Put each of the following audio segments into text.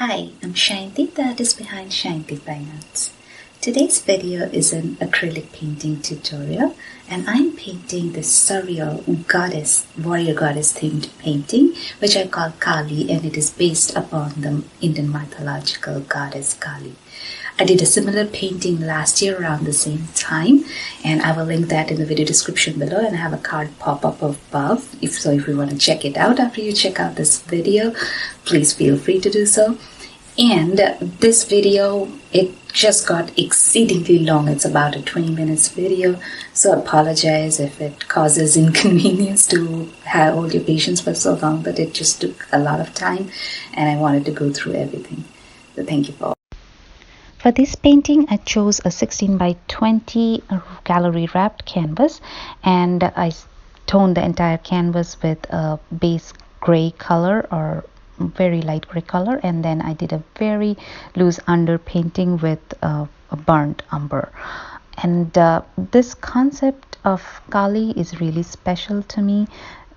Hi, I'm Sayanti, the artist behind Sayanti Fine Arts. Today's video is an acrylic painting tutorial, and I'm painting the Surreal warrior goddess themed painting, which I call Kali, and it is based upon the Indian mythological goddess Kali. I did a similar painting last year around the same time, and I will link that in the video description below, and I have a card pop up above. If you want to check it out after you check out this video, please feel free to do so. And this video, it just got exceedingly long. It's about a 20 minutes video, so apologize if it causes inconvenience to hold your patience for so long, but it just took a lot of time and I wanted to go through everything. So thank you for. For this painting, I chose a 16 by 20 gallery wrapped canvas, and I toned the entire canvas with a base gray color or very light gray color, and then I did a very loose underpainting with a burnt umber. And this concept of Kali is really special to me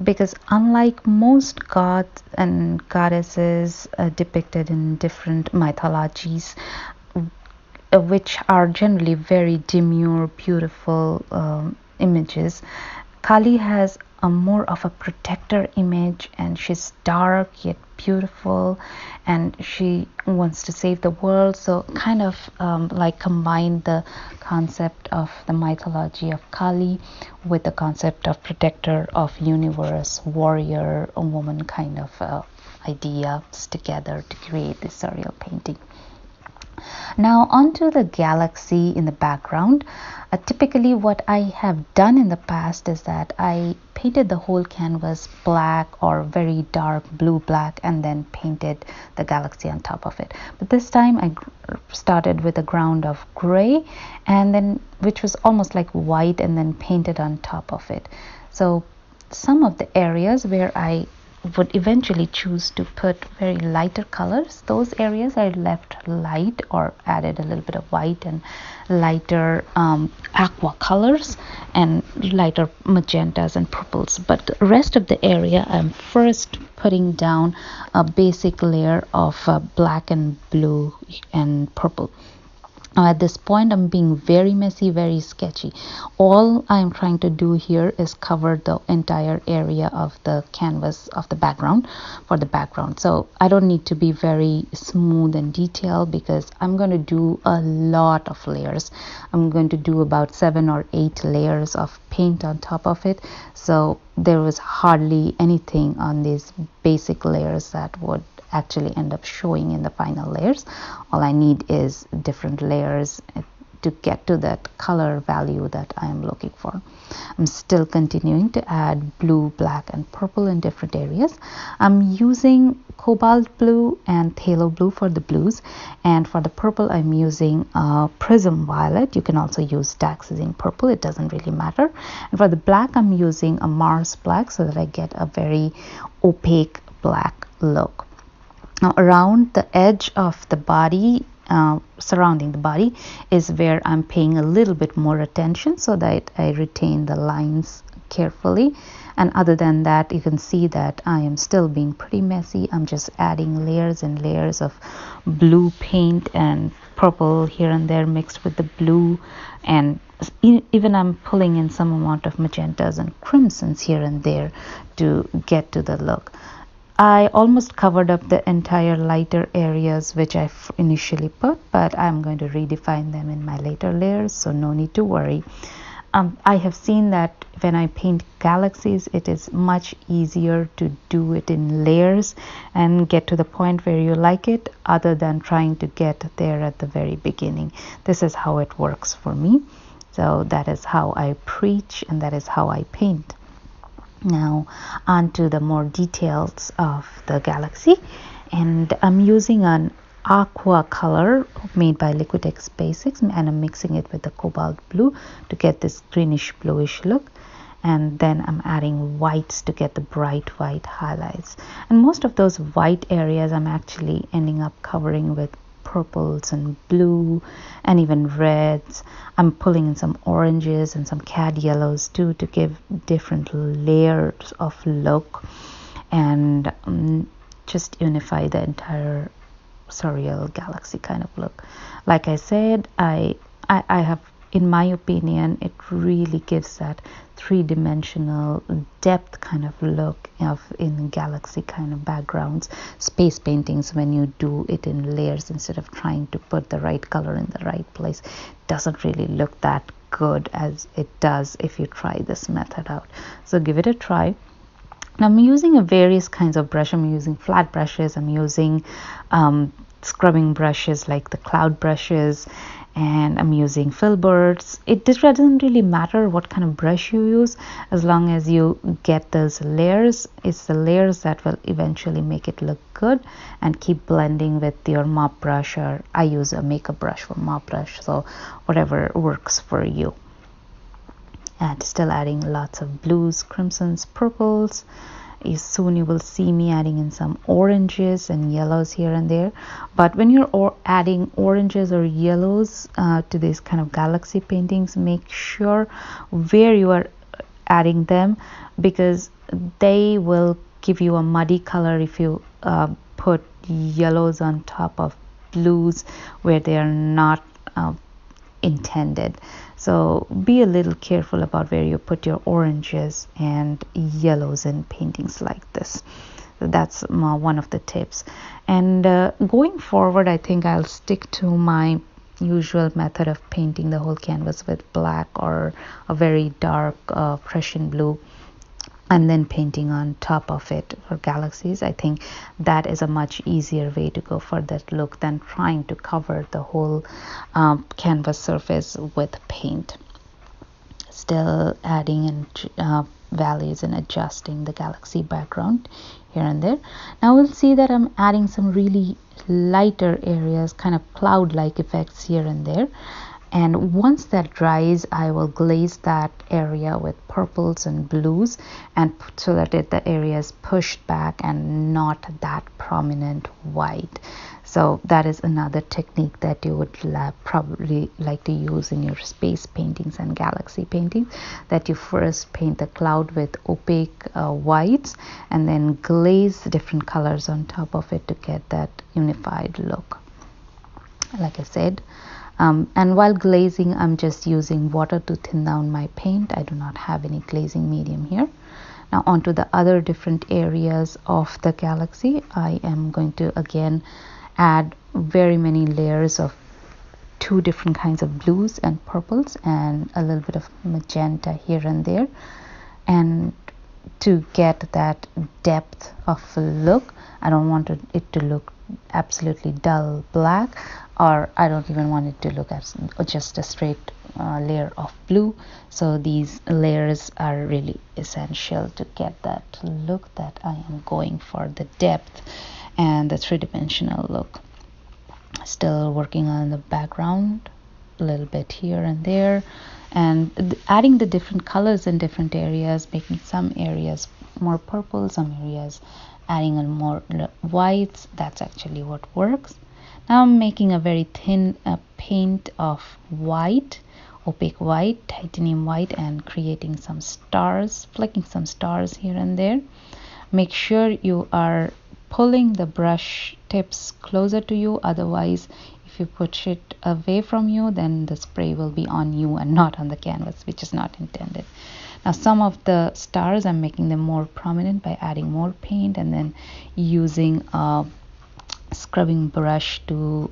because unlike most gods and goddesses depicted in different mythologies, which are generally very demure, beautiful images, Kali has a more of a protector image, and she's dark yet beautiful, and she wants to save the world. So kind of like combine the concept of the mythology of Kali with the concept of protector of universe, warrior, a woman kind of ideas together to create this surreal painting. Now onto the galaxy in the background. Typically what I have done in the past is that I painted the whole canvas black or very dark blue black and then painted the galaxy on top of it. But this time I started with a ground of gray, and then which was almost like white, and then painted on top of it. So some of the areas where I would eventually choose to put very lighter colors, those areas I left light or added a little bit of white and lighter aqua colors and lighter magentas and purples. But the rest of the area I'm first putting down a basic layer of black and blue and purple. Now at this point I'm being very messy, very sketchy. All I'm trying to do here is cover the entire area of the canvas of the background for the background. So I don't need to be very smooth and detailed because I'm going to do a lot of layers. I'm going to do about 7 or 8 layers of paint on top of it. So there was hardly anything on these basic layers that would actually end up showing in the final layers. All I need is different layers to get to that color value that I am looking for. I'm still continuing to add blue, black and purple in different areas. I'm using cobalt blue and phthalo blue for the blues, and for the purple I'm using prism violet. You can also use dioxazine purple, it doesn't really matter. And for the black I'm using a Mars black so that I get a very opaque black look. Now around the edge of the body, surrounding the body, is where I'm paying a little bit more attention so that I retain the lines carefully. And other than that, you can see that I am still being pretty messy. I'm just adding layers and layers of blue paint and purple here and there mixed with the blue, and even I'm pulling in some amount of magentas and crimsons here and there to get to the look. I almost covered up the entire lighter areas which I initially put, but I'm going to redefine them in my later layers, so no need to worry. I have seen that when I paint galaxies, it is much easier to do it in layers and get to the point where you like it, other than trying to get there at the very beginning. This is how it works for me. So that is how I preach, and that is how I paint. Now on to the more details of the galaxy, and I'm using an aqua color made by Liquitex Basics, and I'm mixing it with the cobalt blue to get this greenish bluish look, and then I'm adding whites to get the bright white highlights. And most of those white areas I'm actually ending up covering with purples and blue and even reds. I'm pulling in some oranges and some cad yellows too to give different layers of look and just unify the entire surreal galaxy kind of look. Like I said, I have, in my opinion, it really gives that three-dimensional depth kind of look of in galaxy kind of backgrounds, space paintings. When you do it in layers instead of trying to put the right color in the right place, doesn't really look that good as it does if you try this method out. So give it a try. Now I'm using a various kinds of brush. I'm using flat brushes, I'm using scrubbing brushes like the cloud brushes, and I'm using filberts. It doesn't really matter what kind of brush you use, as long as you get those layers. It's the layers that will eventually make it look good, and keep blending with your mop brush, or I use a makeup brush for mop brush, so whatever works for you. And still adding lots of blues, crimsons, purples. Soon you will see me adding in some oranges and yellows here and there. But when you're adding oranges or yellows to these kind of galaxy paintings, make sure where you are adding them, because they will give you a muddy color if you put yellows on top of blues where they are not intended. So be a little careful about where you put your oranges and yellows in paintings like this. So that's one of the tips. And going forward, I think I'll stick to my usual method of painting the whole canvas with black or a very dark Prussian blue, and then painting on top of it for galaxies. I think that is a much easier way to go for that look than trying to cover the whole canvas surface with paint. Still adding and values and adjusting the galaxy background here and there. Now we'll see that I'm adding some really lighter areas, kind of cloud-like effects here and there. And once that dries, I will glaze that area with purples and blues, and so that the area is pushed back and not that prominent white. So that is another technique that you would probably like to use in your space paintings and galaxy paintings, that you first paint the cloud with opaque whites and then glaze different colors on top of it to get that unified look. Like I said, and while glazing, I'm just using water to thin down my paint. I do not have any glazing medium here. Now onto the other different areas of the galaxy, I am going to again add very many layers of two different kinds of blues and purples and a little bit of magenta here and there, and to get that depth of a look. I don't want it to look absolutely dull black, or I don't even want it to look as just a straight layer of blue. So these layers are really essential to get that look that I am going for, the depth and the three-dimensional look. Still working on the background a little bit here and there, and adding the different colors in different areas, making some areas more purple, some areas adding in more whites. That's actually what works. Now I'm making a very thin paint of white, opaque white, titanium white, and creating some stars, flicking some stars here and there. Make sure you are pulling the brush tips closer to you, otherwise if you push it away from you, then the spray will be on you and not on the canvas, which is not intended. Now some of the stars, I'm making them more prominent by adding more paint and then using a scrubbing brush to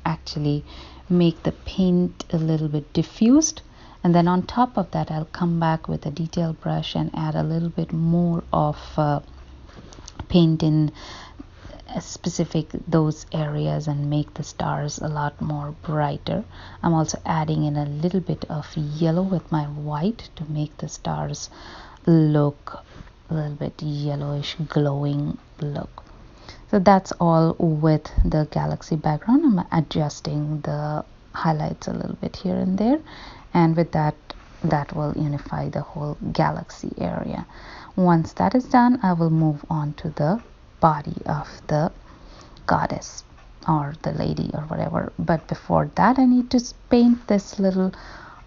actually make the paint a little bit diffused. And then on top of that, I'll come back with a detail brush and add a little bit more of paint in specific those areas and make the stars a lot more brighter. I'm also adding in a little bit of yellow with my white to make the stars look a little bit yellowish, glowing look. So that's all with the galaxy background. I'm adjusting the highlights a little bit here and there, and with that will unify the whole galaxy area. Once that is done, I will move on to the body of the goddess or the lady or whatever. But before that, I need to paint this little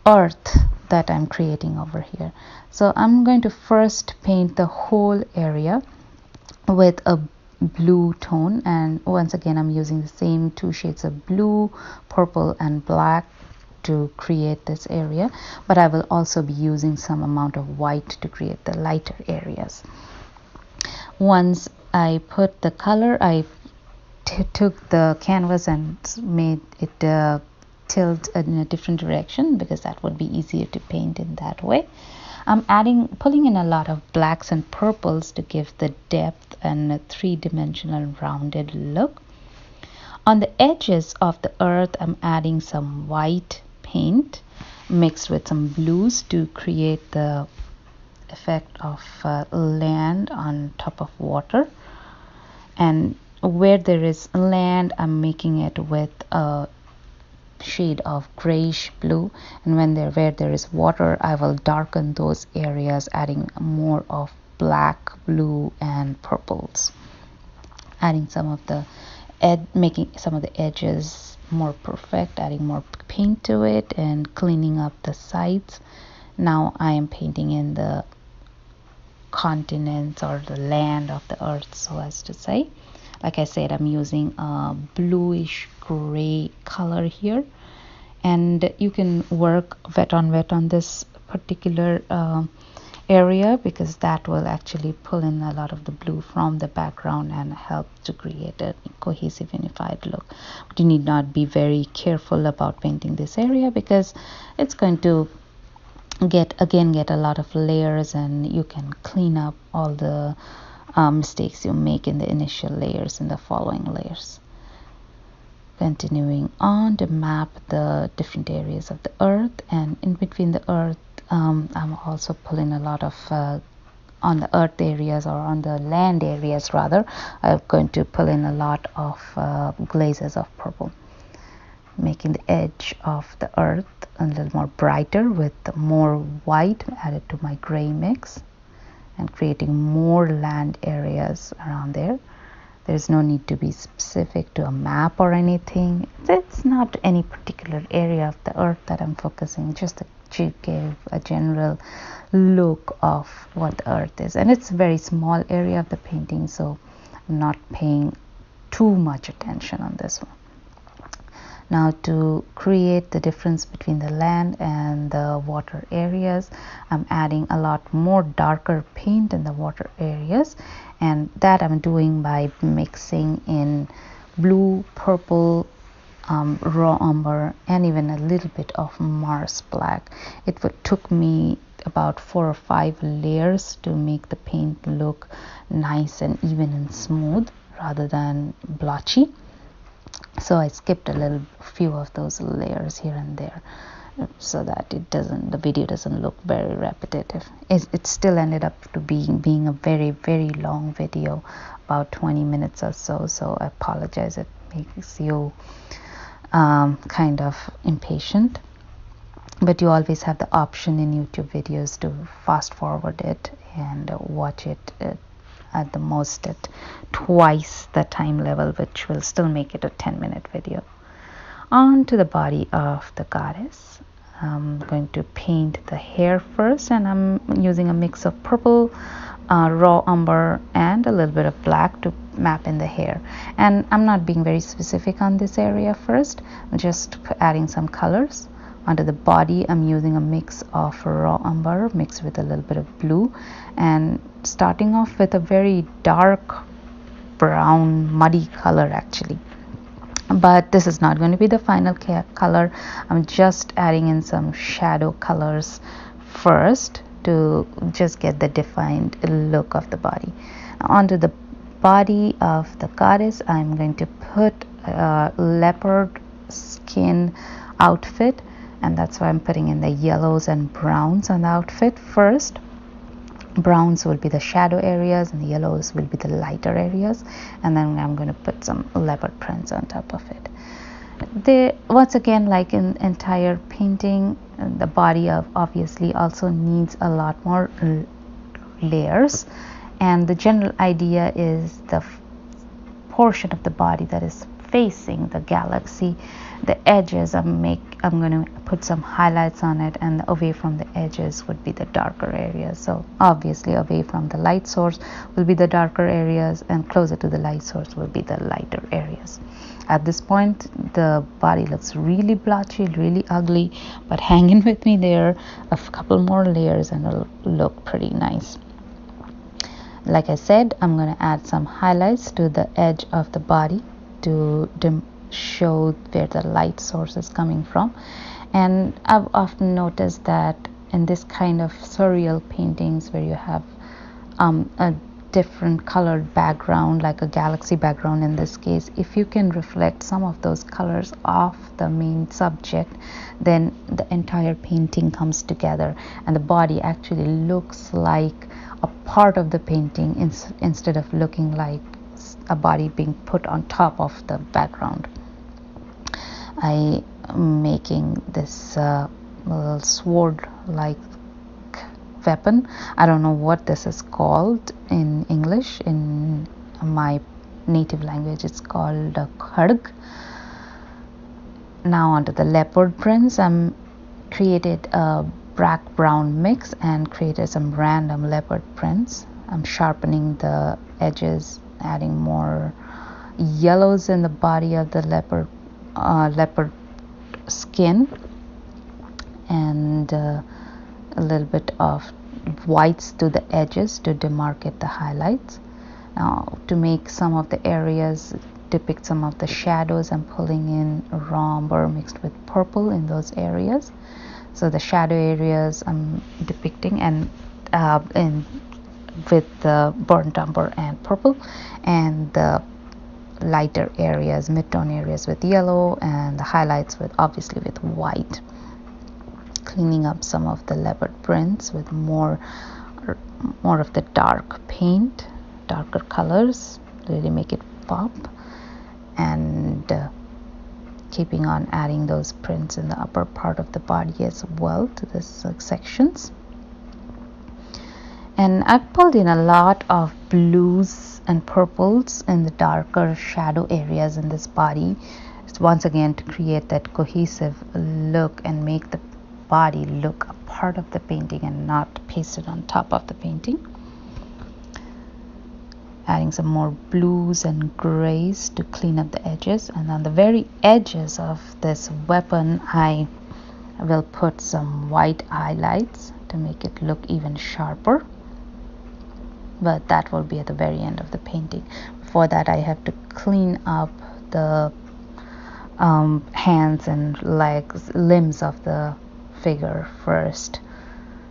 earth that I'm creating over here. So I'm going to first paint the whole area with a blue tone, and once again I'm using the same two shades of blue, purple and black to create this area, but I will also be using some amount of white to create the lighter areas. Once I put the color, I took the canvas and made it tilt in a different direction because that would be easier to paint in that way. I'm pulling in a lot of blacks and purples to give the depth and a three-dimensional rounded look. On the edges of the earth, I'm adding some white paint mixed with some blues to create the effect of land on top of water. And where there is land, I'm making it with a shade of grayish blue, and where there is water, I will darken those areas, adding more of black, blue and purples, adding some of the making some of the edges more perfect, adding more paint to it and cleaning up the sides. Now I am painting in the continents or the land of the earth, so as to say. Like I said, I'm using a bluish gray color here, and you can work wet on this particular area because that will actually pull in a lot of the blue from the background and help to create a cohesive, unified look. But you need not be very careful about painting this area because it's going to get a lot of layers, and you can clean up all the mistakes you make in the initial layers in the following layers. Continuing on to map the different areas of the earth, and in between the earth I'm also pulling a lot of on the earth areas, or on the land areas rather, I'm going to pull in a lot of glazes of purple, making the edge of the earth a little more brighter with more white added to my gray mix, and creating more land areas around there. There's no need to be specific to a map or anything. It's not any particular area of the earth that I'm focusing, just to give a general look of what the earth is. And it's a very small area of the painting, so I'm not paying too much attention on this one. Now, to create the difference between the land and the water areas, I'm adding a lot more darker paint in the water areas, and that I'm doing by mixing in blue, purple, raw umber, and even a little bit of Mars black. It took me about 4 or 5 layers to make the paint look nice and even and smooth rather than blotchy. So I skipped a few of those layers here and there so that the video doesn't look very repetitive. It still ended up to being a very, very long video, about 20 minutes or so I apologize. It makes you kind of impatient, but you always have the option in YouTube videos to fast forward it and watch it at the most at twice the time level, which will still make it a 10-minute video. On to the body of the goddess. I'm going to paint the hair first, and I'm using a mix of purple, raw umber and a little bit of black to map in the hair. And I'm not being very specific on this area first, I'm just adding some colors. Onto the body, I'm using a mix of raw umber mixed with a little bit of blue, and starting off with a very dark brown muddy color actually, but this is not going to be the final color. I'm just adding in some shadow colors first to just get the defined look of the body. Now, onto the body of the goddess, I'm going to put a leopard skin outfit, and that's why I'm putting in the yellows and browns on the outfit first. Browns will be the shadow areas and the yellows will be the lighter areas, and then I'm going to put some leopard prints on top of it. Once again, like in entire painting, the body obviously also needs a lot more layers, and the general idea is the portion of the body that is facing the galaxy. The edges I'm going to put some highlights on it, and away from the edges would be the darker areas. So obviously away from the light source will be the darker areas, and closer to the light source will be the lighter areas. At this point the body looks really blotchy, really ugly, but hang in with me, there a couple more layers and it'll look pretty nice. Like I said, I'm going to add some highlights to the edge of the body to show where the light source is coming from. And I've often noticed that in this kind of surreal paintings where you have a different colored background, like a galaxy background in this case, if you can reflect some of those colors off the main subject, then the entire painting comes together and the body actually looks like a part of the painting instead of looking like a body being put on top of the background. I am making this little sword like weapon. I don't know what this is called in English. In my native language it's called a khadg. Now onto the leopard prints. I'm created a black brown mix and created some random leopard prints. I'm sharpening the edges, adding more yellows in the body of the leopard skin, and a little bit of whites to the edges to demarcate the highlights. Now to make some of the areas depict some of the shadows, I'm pulling in umber mixed with purple in those areas. So the shadow areas I'm depicting and with the burnt umber and purple, and the lighter areas, mid-tone areas with yellow, and the highlights with obviously with white. Cleaning up some of the leopard prints with more of the dark paint, darker colors, really make it pop, and keeping on adding those prints in the upper part of the body as well to the sections. And I've pulled in a lot of blues and purples in the darker shadow areas in this body, once again to create that cohesive look and make the body look a part of the painting and not pasted on top of the painting. Adding some more blues and grays to clean up the edges, and on the very edges of this weapon I will put some white highlights to make it look even sharper, but that will be at the very end of the painting. Before that I have to clean up the hands and legs, limbs of the figure first.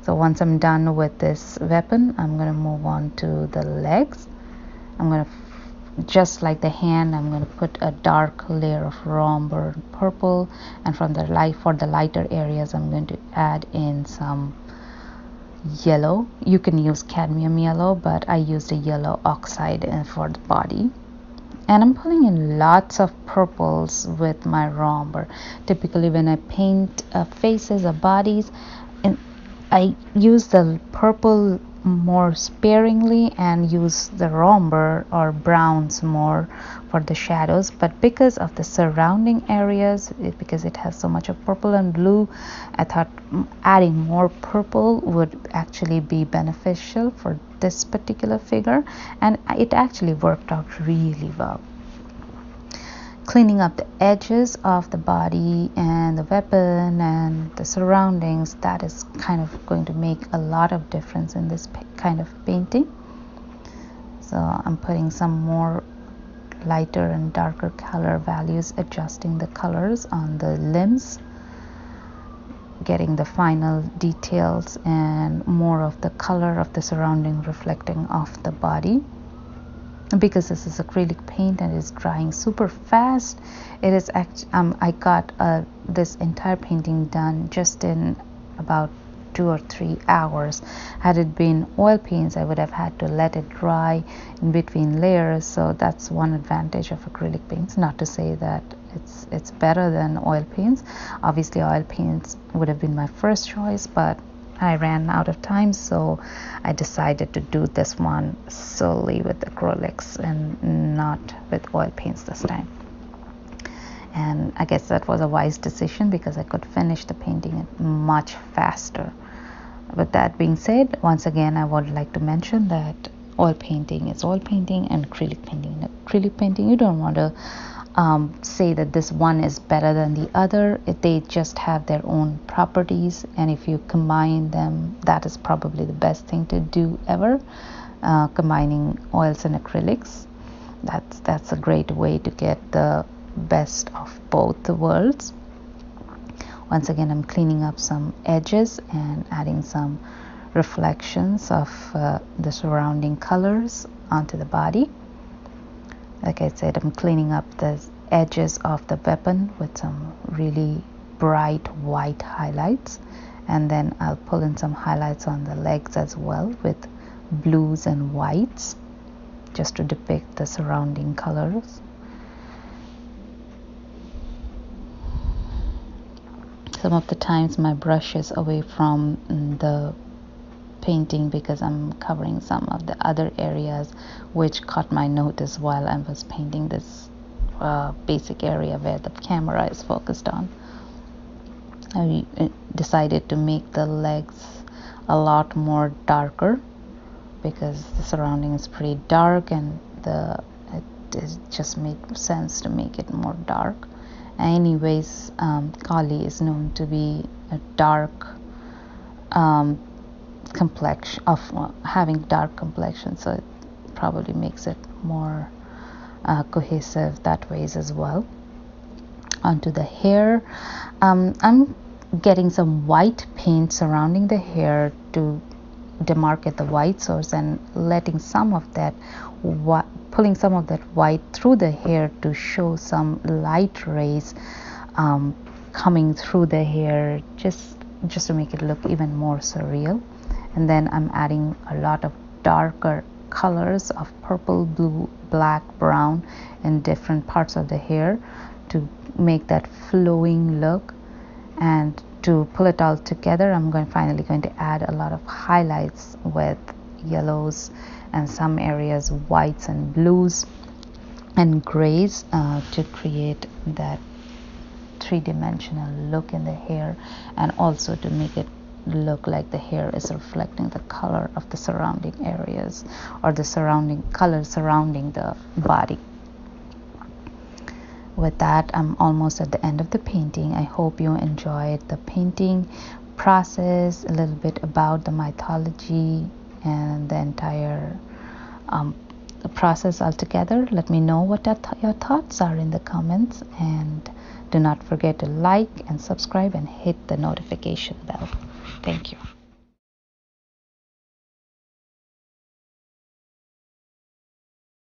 So once I'm done with this weapon, I'm going to move on to the legs. I'm going to, just like the hand, I'm going to put a dark layer of umber and purple, and from the for the lighter areas I'm going to add in some yellow. You can use cadmium yellow, but I used a yellow oxide for the body. And I'm pulling in lots of purples with my raw umber. Typically when I paint faces or bodies, I use the purple more sparingly and use the raw umber or browns more for the shadows, but because of the surrounding areas, because it has so much of purple and blue, I thought adding more purple would actually be beneficial for this particular figure, and it actually worked out really well. Cleaning up the edges of the body and the weapon and the surroundings, that is kind of going to make a lot of difference in this kind of painting. So I'm putting some more lighter and darker color values, adjusting the colors on the limbs, getting the final details and more of the color of the surrounding reflecting off the body. Because this is acrylic paint and is drying super fast, it is I got this entire painting done just in about 2 or 3 hours. Had it been oil paints, I would have had to let it dry in between layers. So that's one advantage of acrylic paints. Not to say that it's better than oil paints. Obviously oil paints would have been my first choice, but I ran out of time, so I decided to do this one solely with acrylics and not with oil paints this time. and I guess that was a wise decision because I could finish the painting much faster. With that being said, once again I would like to mention that oil painting is oil painting and acrylic painting. In acrylic painting, you don't want to say that this one is better than the other. They just have their own properties, and if you combine them, that is probably the best thing to do ever. Combining oils and acrylics, that's a great way to get the best of both the worlds. Once again, I'm cleaning up some edges and adding some reflections of the surrounding colors onto the body. Like I said, I'm cleaning up the edges of the weapon with some really bright white highlights, and then I'll pull in some highlights on the legs as well with blues and whites just to depict the surrounding colors. Some of the times my brush is away from the painting because I'm covering some of the other areas which caught my notice while I was painting this basic area where the camera is focused on. I decided to make the legs a lot more darker because the surrounding is pretty dark, and it just made sense to make it more dark. Anyways, Kali is known to be a dark complexion, of having dark complexion, so it probably makes it more cohesive that ways as well. Onto the hair, I'm getting some white paint surrounding the hair to demarcate the white source and letting some of that pulling some of that white through the hair to show some light rays coming through the hair, just to make it look even more surreal. And then I'm adding a lot of darker colors of purple, blue, black, brown in different parts of the hair to make that flowing look. And to pull it all together, I'm finally going to add a lot of highlights with yellows and some areas whites and blues and grays to create that three-dimensional look in the hair, and also to make it look like the hair is reflecting the color of the surrounding areas or the surrounding color surrounding the body. With that, I'm almost at the end of the painting. I hope you enjoyed the painting process, a little bit about the mythology and the entire process altogether. Let me know what your thoughts are in the comments, and do not forget to like and subscribe and hit the notification bell. Thank you.